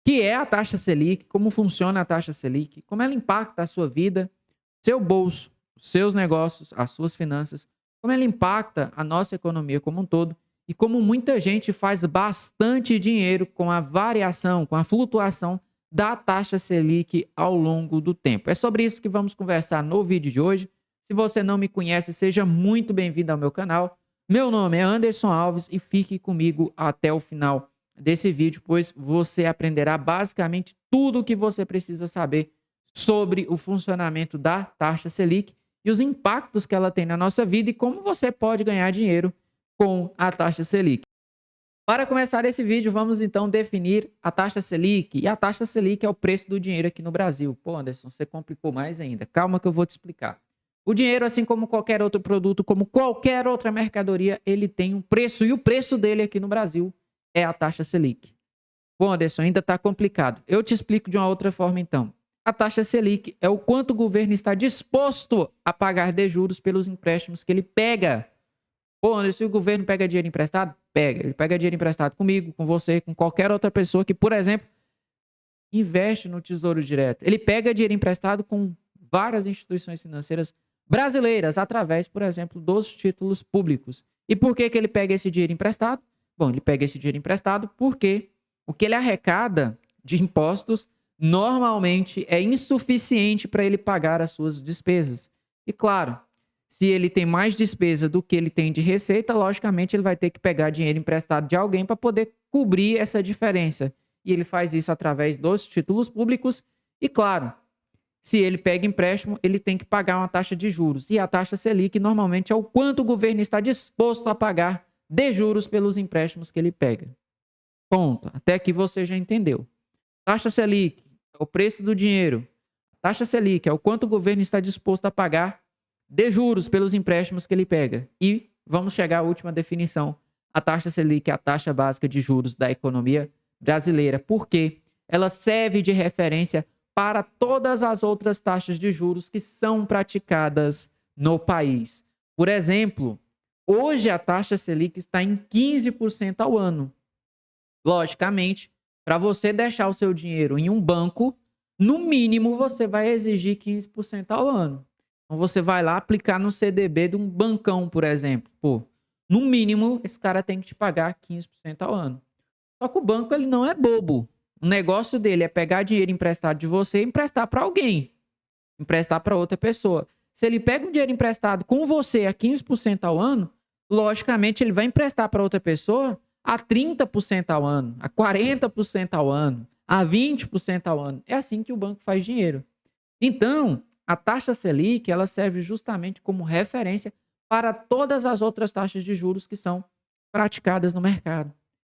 que é a taxa Selic, como funciona a taxa Selic, como ela impacta a sua vida, seu bolso, os seus negócios, as suas finanças, como ela impacta a nossa economia como um todo e como muita gente faz bastante dinheiro com a variação, com a flutuação da taxa Selic ao longo do tempo. É sobre isso que vamos conversar no vídeo de hoje. Se você não me conhece, seja muito bem-vindo ao meu canal. Meu nome é Anderson Alves e fique comigo até o final desse vídeo, pois você aprenderá basicamente tudo o que você precisa saber sobre o funcionamento da taxa Selic e os impactos que ela tem na nossa vida e como você pode ganhar dinheiro com a taxa Selic. Para começar esse vídeo, vamos então definir a taxa Selic. E a taxa Selic é o preço do dinheiro aqui no Brasil. Pô, Anderson, você complicou mais ainda. Calma que eu vou te explicar. O dinheiro, assim como qualquer outro produto, como qualquer outra mercadoria, ele tem um preço. E o preço dele aqui no Brasil é a taxa Selic. Bom, Anderson, ainda está complicado. Eu te explico de uma outra forma, então. A taxa Selic é o quanto o governo está disposto a pagar de juros pelos empréstimos que ele pega. Pô, Anderson, se o governo pega dinheiro emprestado? Pega. Ele pega dinheiro emprestado comigo, com você, com qualquer outra pessoa que, por exemplo, investe no Tesouro Direto. Ele pega dinheiro emprestado com várias instituições financeiras brasileiras, através, por exemplo, dos títulos públicos. E por que ele pega esse dinheiro emprestado? Bom, ele pega esse dinheiro emprestado porque o que ele arrecada de impostos normalmente é insuficiente para ele pagar as suas despesas. E claro, se ele tem mais despesa do que ele tem de receita, logicamente ele vai ter que pegar dinheiro emprestado de alguém para poder cobrir essa diferença. E ele faz isso através dos títulos públicos. E claro, se ele pega empréstimo, ele tem que pagar uma taxa de juros. E a taxa Selic normalmente é o quanto o governo está disposto a pagar de juros pelos empréstimos que ele pega. Ponto. Até aqui você já entendeu. Taxa Selic é o preço do dinheiro. Taxa Selic é o quanto o governo está disposto a pagar de juros pelos empréstimos que ele pega. E vamos chegar à última definição. A taxa Selic é a taxa básica de juros da economia brasileira. Por quê? Ela serve de referência para todas as outras taxas de juros que são praticadas no país. Por exemplo, hoje a taxa Selic está em 15% ao ano. Logicamente, para você deixar o seu dinheiro em um banco, no mínimo você vai exigir 15% ao ano. Então você vai lá aplicar no CDB de um bancão, por exemplo. Pô, no mínimo esse cara tem que te pagar 15% ao ano. Só que o banco ele não é bobo. O negócio dele é pegar dinheiro emprestado de você e emprestar para alguém, emprestar para outra pessoa. Se ele pega um dinheiro emprestado com você a 15% ao ano, logicamente ele vai emprestar para outra pessoa a 30% ao ano, a 40% ao ano, a 20% ao ano. É assim que o banco faz dinheiro. Então, a taxa Selic, ela serve justamente como referência para todas as outras taxas de juros que são praticadas no mercado.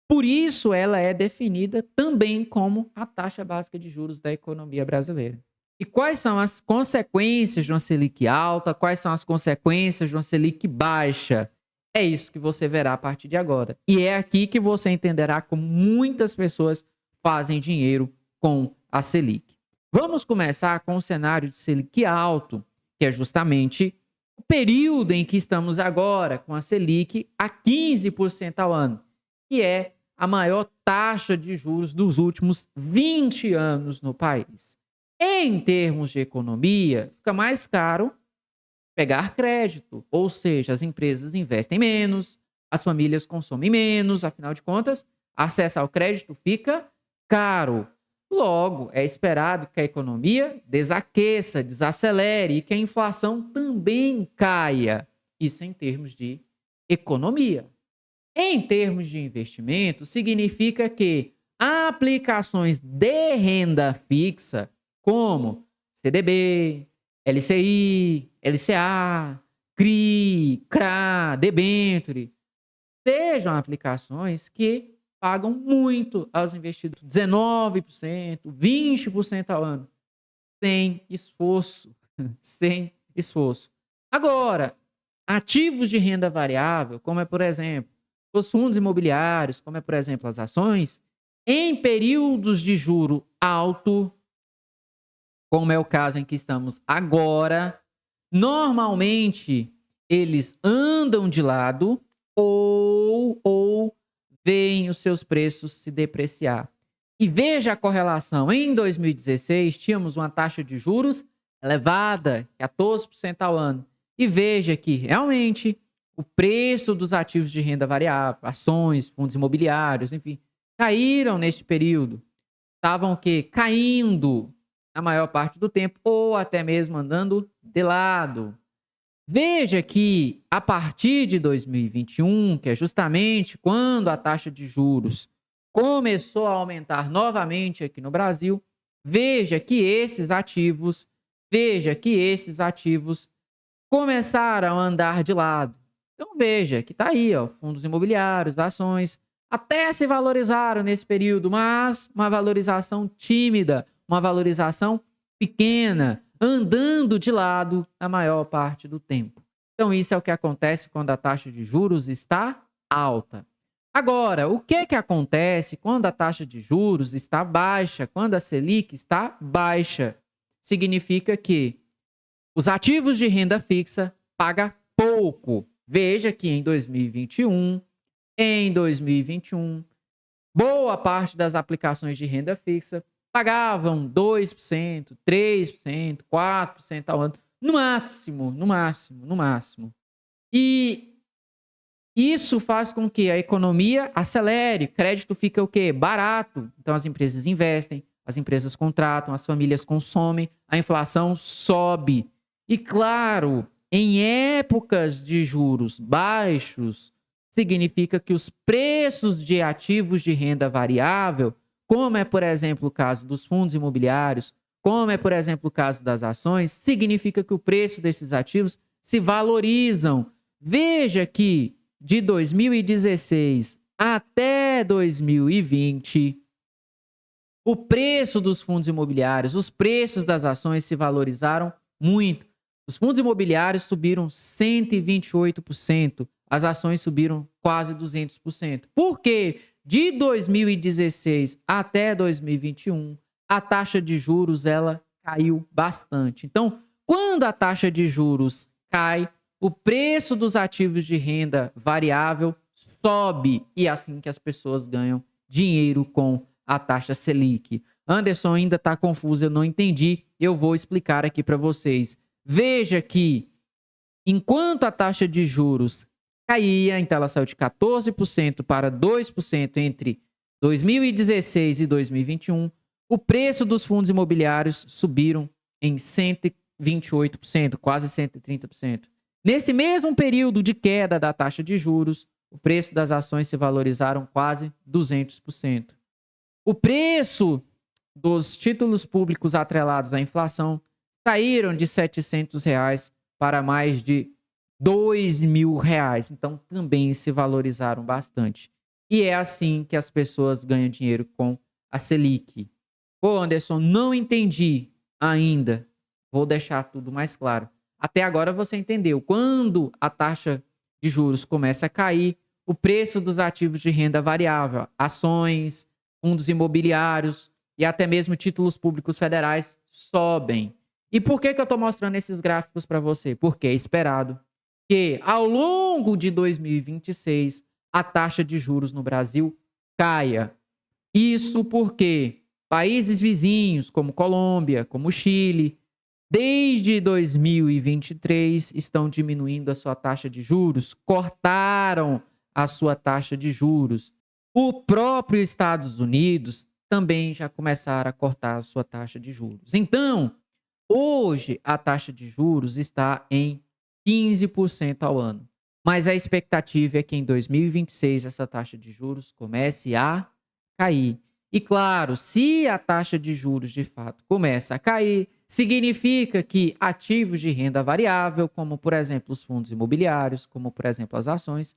Por isso, ela é definida também como a taxa básica de juros da economia brasileira. E quais são as consequências de uma Selic alta? Quais são as consequências de uma Selic baixa? É isso que você verá a partir de agora. E é aqui que você entenderá como muitas pessoas fazem dinheiro com a Selic. Vamos começar com o cenário de Selic alto, que é justamente o período em que estamos agora, com a Selic a 15% ao ano, que é a maior taxa de juros dos últimos 20 anos no país. Em termos de economia, fica mais caro pegar crédito, ou seja, as empresas investem menos, as famílias consomem menos, afinal de contas, acesso ao crédito fica caro. Logo, é esperado que a economia desaqueça, desacelere e que a inflação também caia. Isso em termos de economia. Em termos de investimento, significa que aplicações de renda fixa, como CDB, LCI, LCA, CRI, CRA, debênture, sejam aplicações que pagam muito aos investidores, 19%, 20% ao ano, sem esforço, sem esforço. Agora, ativos de renda variável, como é, por exemplo, os fundos imobiliários, como é, por exemplo, as ações, em períodos de juro alto, como é o caso em que estamos agora, normalmente eles andam de lado ou veem os seus preços se depreciar. E veja a correlação. Em 2016, tínhamos uma taxa de juros elevada, 14% ao ano. E veja que, realmente, o preço dos ativos de renda variável, ações, fundos imobiliários, enfim, caíram neste período. Estavam o quê? Caindo a maior parte do tempo, ou até mesmo andando de lado. Veja que, a partir de 2021, que é justamente quando a taxa de juros começou a aumentar novamente aqui no Brasil, veja que esses ativos, veja que esses ativos começaram a andar de lado. Então veja que está aí, ó, fundos imobiliários, ações, até se valorizaram nesse período, mas uma valorização tímida, uma valorização pequena, andando de lado a maior parte do tempo. Então isso é o que acontece quando a taxa de juros está alta. Agora, o que acontece quando a taxa de juros está baixa, quando a Selic está baixa? Significa que os ativos de renda fixa pagam pouco. Veja que em 2021, boa parte das aplicações de renda fixa pagavam 2%, 3%, 4% ao ano, no máximo, no máximo, no máximo. E isso faz com que a economia acelere, crédito fica o quê? Barato. Então as empresas investem, as empresas contratam, as famílias consomem, a inflação sobe. E claro, em épocas de juros baixos, significa que os preços de ativos de renda variável, como é, por exemplo, o caso dos fundos imobiliários, como é, por exemplo, o caso das ações, significa que o preço desses ativos se valorizam. Veja que de 2016 até 2020, o preço dos fundos imobiliários, os preços das ações se valorizaram muito. Os fundos imobiliários subiram 128%, as ações subiram quase 200%. Por quê? De 2016 até 2021, a taxa de juros ela caiu bastante. Então, quando a taxa de juros cai, o preço dos ativos de renda variável sobe e é assim que as pessoas ganham dinheiro com a taxa Selic. Anderson, ainda está confuso, eu não entendi. Eu vou explicar aqui para vocês. Veja que, enquanto a taxa de juros caía, então ela saiu de 14% para 2% entre 2016 e 2021, o preço dos fundos imobiliários subiram em 128%, quase 130%. Nesse mesmo período de queda da taxa de juros, o preço das ações se valorizaram quase 200%. O preço dos títulos públicos atrelados à inflação saíram de R$ 700 para mais de R$ 2.000. Então, também se valorizaram bastante. E é assim que as pessoas ganham dinheiro com a Selic. Pô, Anderson, não entendi ainda. Vou deixar tudo mais claro. Até agora você entendeu. Quando a taxa de juros começa a cair, o preço dos ativos de renda variável, ações, fundos imobiliários e até mesmo títulos públicos federais sobem. E por que eu estou mostrando esses gráficos para você? Porque é esperado que, ao longo de 2026, a taxa de juros no Brasil caia. Isso porque países vizinhos, como Colômbia, como Chile, desde 2023 estão diminuindo a sua taxa de juros, cortaram a sua taxa de juros. O próprio Estados Unidos também já começaram a cortar a sua taxa de juros. Então, hoje a taxa de juros está em 15% ao ano. Mas a expectativa é que em 2026 essa taxa de juros comece a cair. E claro, se a taxa de juros de fato começa a cair, significa que ativos de renda variável, como por exemplo os fundos imobiliários, como por exemplo as ações,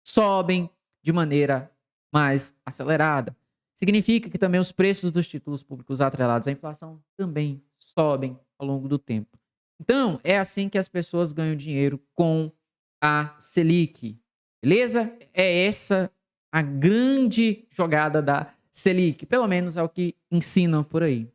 sobem de maneira mais acelerada. Significa que também os preços dos títulos públicos atrelados à inflação também sobem ao longo do tempo. Então, é assim que as pessoas ganham dinheiro com a Selic. Beleza? É essa a grande jogada da Selic. Pelo menos é o que ensinam por aí.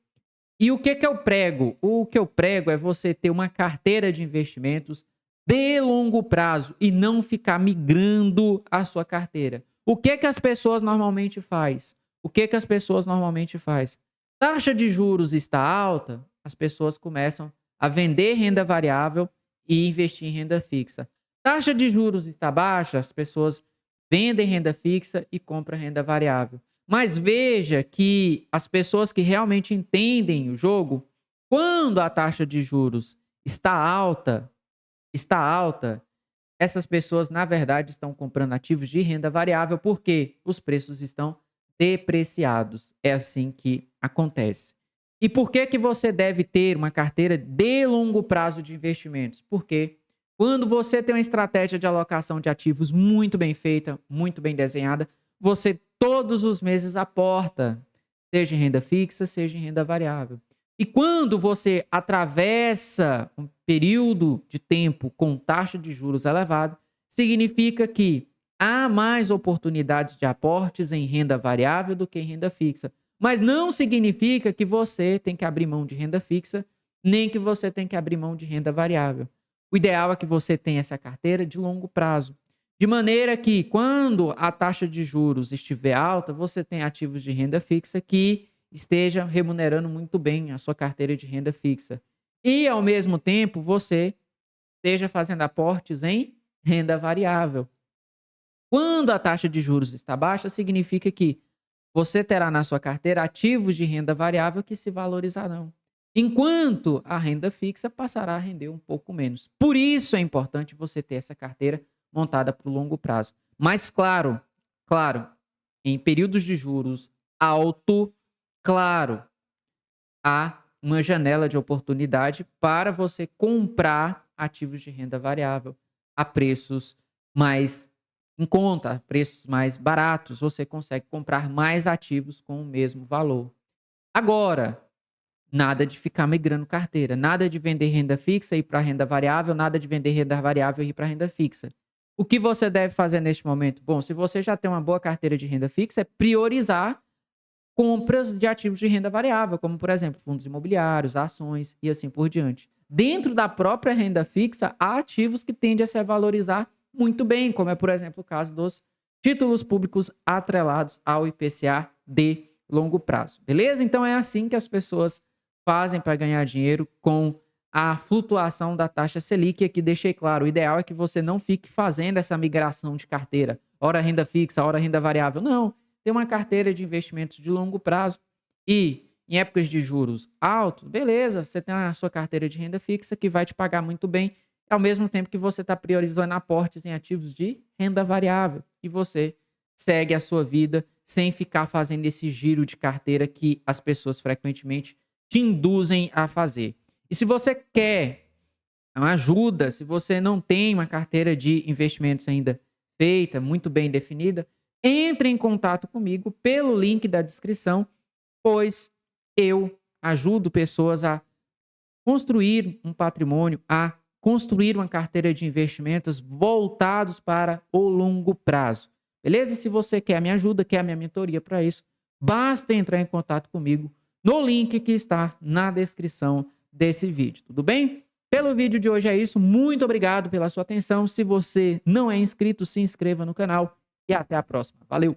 E o que eu prego? O que eu prego é você ter uma carteira de investimentos de longo prazo e não ficar migrando a sua carteira. O que as pessoas normalmente fazem? o que as pessoas normalmente fazem? Taxa de juros está alta, as pessoas começam a vender renda variável e investir em renda fixa. Taxa de juros está baixa, as pessoas vendem renda fixa e compram renda variável. Mas veja que as pessoas que realmente entendem o jogo, quando a taxa de juros está alta, essas pessoas, na verdade, estão comprando ativos de renda variável porque os preços estão depreciados. É assim que acontece. E por que você deve ter uma carteira de longo prazo de investimentos? Porque quando você tem uma estratégia de alocação de ativos muito bem feita, muito bem desenhada, você todos os meses aporta, seja em renda fixa, seja em renda variável. E quando você atravessa um período de tempo com taxa de juros elevada, significa que há mais oportunidades de aportes em renda variável do que em renda fixa. Mas não significa que você tem que abrir mão de renda fixa, nem que você tem que abrir mão de renda variável. O ideal é que você tenha essa carteira de longo prazo. De maneira que, quando a taxa de juros estiver alta, você tem ativos de renda fixa que esteja remunerando muito bem a sua carteira de renda fixa. E, ao mesmo tempo, você esteja fazendo aportes em renda variável. Quando a taxa de juros está baixa, significa que você terá na sua carteira ativos de renda variável que se valorizarão, enquanto a renda fixa passará a render um pouco menos. Por isso é importante você ter essa carteira montada para o longo prazo. Mas claro, em períodos de juros alto, claro, há uma janela de oportunidade para você comprar ativos de renda variável a preços mais em conta, preços mais baratos. Você consegue comprar mais ativos com o mesmo valor. Agora, nada de ficar migrando carteira, nada de vender renda fixa e ir para renda variável, nada de vender renda variável e ir para renda fixa. O que você deve fazer neste momento? Bom, se você já tem uma boa carteira de renda fixa, é priorizar compras de ativos de renda variável, como, por exemplo, fundos imobiliários, ações e assim por diante. Dentro da própria renda fixa, há ativos que tendem a se valorizar muito bem, como é, por exemplo, o caso dos títulos públicos atrelados ao IPCA de longo prazo. Beleza? Então é assim que as pessoas fazem para ganhar dinheiro com a flutuação da taxa Selic. E aqui deixei claro, o ideal é que você não fique fazendo essa migração de carteira, ora renda fixa, ora renda variável. Não, ter uma carteira de investimentos de longo prazo e em épocas de juros altos, beleza, você tem a sua carteira de renda fixa que vai te pagar muito bem, ao mesmo tempo que você está priorizando aportes em ativos de renda variável e você segue a sua vida sem ficar fazendo esse giro de carteira que as pessoas frequentemente te induzem a fazer. E se você quer uma ajuda, se você não tem uma carteira de investimentos ainda feita, muito bem definida, entre em contato comigo pelo link da descrição, pois eu ajudo pessoas a construir um patrimônio, a construir uma carteira de investimentos voltados para o longo prazo. Beleza? E se você quer a minha ajuda, quer a minha mentoria para isso, basta entrar em contato comigo no link que está na descrição desse vídeo. Tudo bem? Pelo vídeo de hoje é isso. Muito obrigado pela sua atenção. Se você não é inscrito, se inscreva no canal e até a próxima. Valeu!